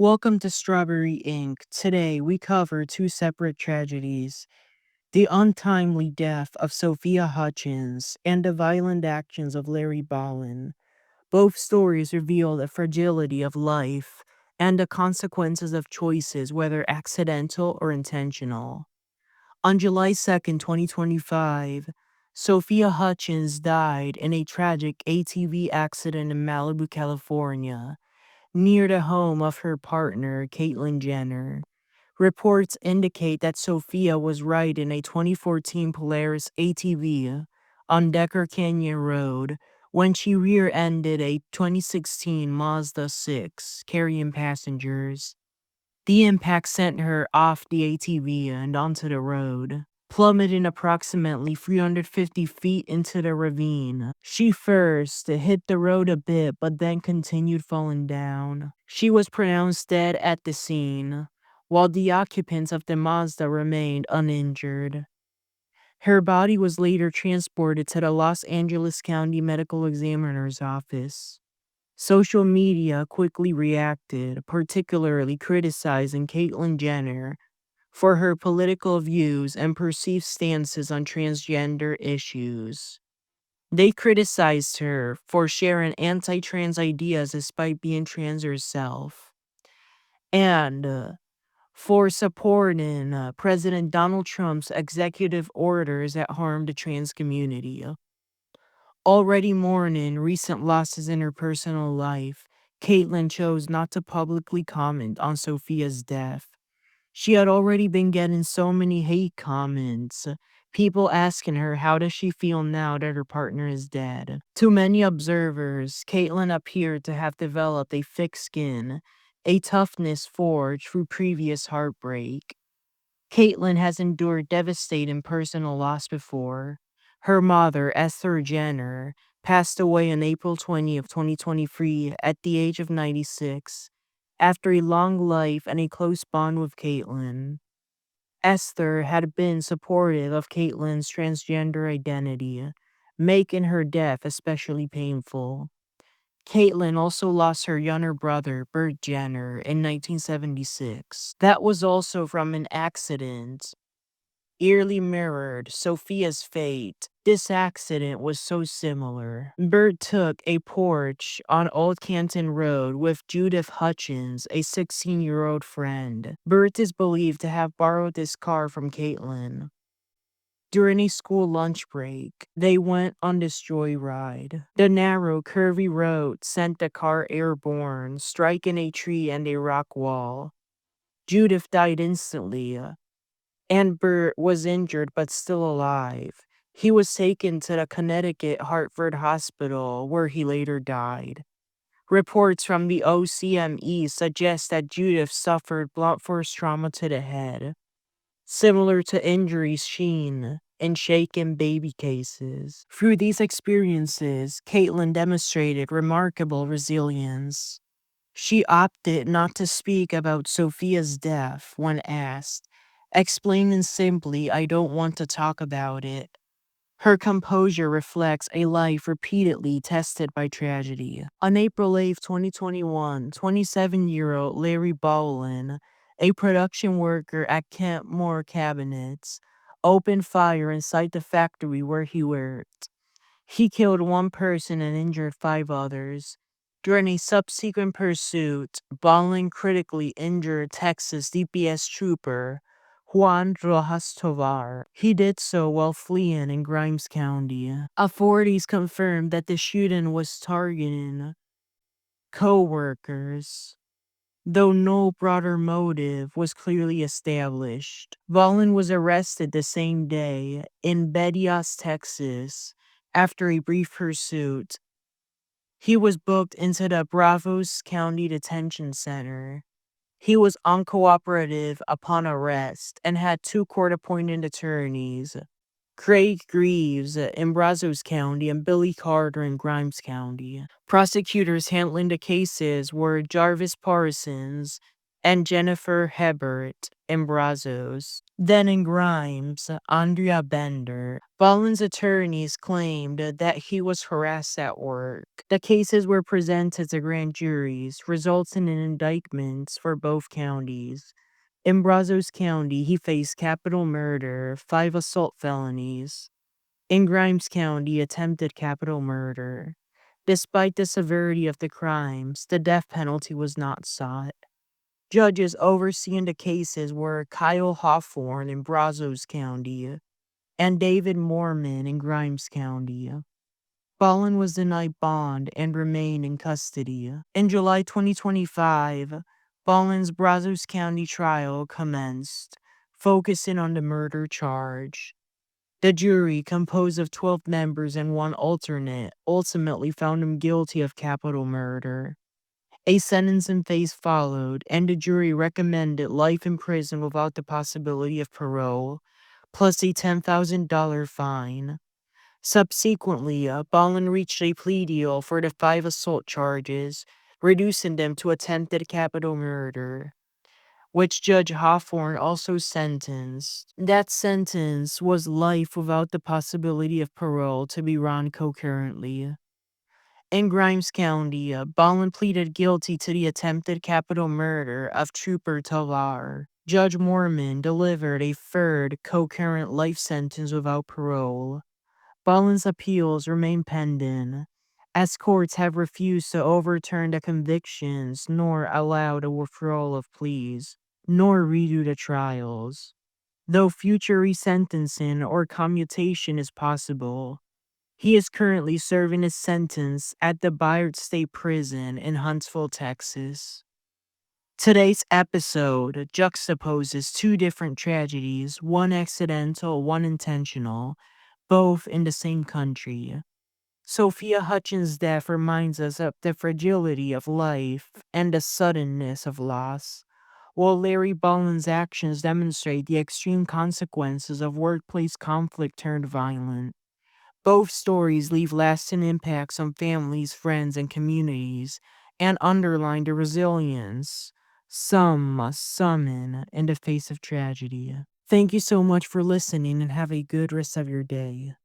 Welcome to Strawberry Ink. Today we cover two separate tragedies: the untimely death of Sophia Hutchins and the violent actions of Larry Bollin. Both stories reveal the fragility of life and the consequences of choices, whether accidental or intentional. On July 2nd, 2025, Sophia Hutchins died in a tragic ATV accident in Malibu, California, near the home of her partner, Caitlyn Jenner. Reports indicate that Sophia was riding a 2014 Polaris ATV on Decker Canyon Road when she rear-ended a 2016 Mazda 6 carrying passengers. The impact sent her off the ATV and onto the road, plummeting approximately 350 feet into the ravine. She first hit the road a bit, but then continued falling down. She was pronounced dead at the scene, while the occupants of the Mazda remained uninjured. Her body was later transported to the Los Angeles County Medical Examiner's office. Social media quickly reacted, particularly criticizing Caitlyn Jenner for her political views and perceived stances on transgender issues. They criticized her for sharing anti-trans ideas despite being trans herself, and for supporting President Donald Trump's executive orders that harmed the trans community. Already mourning recent losses in her personal life, Caitlyn chose not to publicly comment on Sophia's death. She had already been getting so many hate comments, people asking her how does she feel now that her partner is dead. To many observers, Caitlyn appeared to have developed a thick skin, a toughness forged through previous heartbreak. Caitlyn has endured devastating personal loss before. Her mother, Esther Jenner, passed away on April 20th, 2023 at the age of 96 after a long life and a close bond with Caitlyn. Esther had been supportive of Caitlyn's transgender identity, making her death especially painful. Caitlyn also lost her younger brother, Bert Jenner, in 1976. That was also from an accident. Eerily mirrored Sophia's fate. This accident was so similar. Bert took a porch on Old Canton Road with Judith Hutchins, a 16-year-old friend. Bert is believed to have borrowed this car from Caitlyn. During a school lunch break, they went on this joyride. The narrow, curvy road sent the car airborne, striking a tree and a rock wall. Judith died instantly, and Bert was injured but still alive. He was taken to the Connecticut Hartford Hospital, where he later died. Reports from the OCME suggest that Judith suffered blunt force trauma to the head, similar to injuries seen in shaken baby cases. Through these experiences, Caitlyn demonstrated remarkable resilience. She opted not to speak about Sophia's death when asked, explaining simply, "I don't want to talk about it." Her composure reflects a life repeatedly tested by tragedy. On April 8, 2021, 27-year-old Larry Bollin, a production worker at Camp Moore Cabinets, opened fire inside the factory where he worked. He killed one person and injured 5 others. During a subsequent pursuit, Bollin critically injured Texas DPS trooper Juan Rojas Tovar. He did so while fleeing in Grimes County. Authorities confirmed that the shooting was targeting co-workers, though no broader motive was clearly established. Bollin was arrested the same day in Bedias, Texas, after a brief pursuit. He was booked into the Brazos County Detention Center. He was uncooperative upon arrest and had 2 court-appointed attorneys, Craig Greaves in Brazos County and Billy Carter in Grimes County. Prosecutors handling the cases were Jarvis Parsons and Jennifer Hebert in Brazos. Then in Grimes, Andrea Bender, Bollin's attorneys claimed that he was harassed at work. The cases were presented to grand juries, resulting in indictments for both counties. In Brazos County, he faced capital murder, 5 assault felonies. In Grimes County, attempted capital murder. Despite the severity of the crimes, the death penalty was not sought. Judges overseeing the cases were Kyle Hawthorne in Brazos County and David Moorman in Grimes County. Bollin was denied bond and remained in custody. In July 2025, Bollin's Brazos County trial commenced, focusing on the murder charge. The jury, composed of 12 members and one alternate, ultimately found him guilty of capital murder. A sentencing phase followed, and the jury recommended life in prison without the possibility of parole, plus a $10,000 fine. Subsequently, Bollin reached a plea deal for the 5 assault charges, reducing them to attempted capital murder, which Judge Hawthorne also sentenced. That sentence was life without the possibility of parole to be run concurrently. In Grimes County, Bollin pleaded guilty to the attempted capital murder of Trooper Talar. Judge Moorman delivered a third concurrent life sentence without parole. Bollin's appeals remain pending, as courts have refused to overturn the convictions nor allow the withdrawal of pleas, nor redo the trials. Though future resentencing or commutation is possible, he is currently serving his sentence at the Byard State Prison in Huntsville, Texas. Today's episode juxtaposes two different tragedies, one accidental, one intentional, both in the same country. Sophia Hutchins' death reminds us of the fragility of life and the suddenness of loss, while Larry Bollin's actions demonstrate the extreme consequences of workplace conflict turned violent. Both stories leave lasting impacts on families, friends, and communities, and underline the resilience some must summon in the face of tragedy. Thank you so much for listening and have a good rest of your day.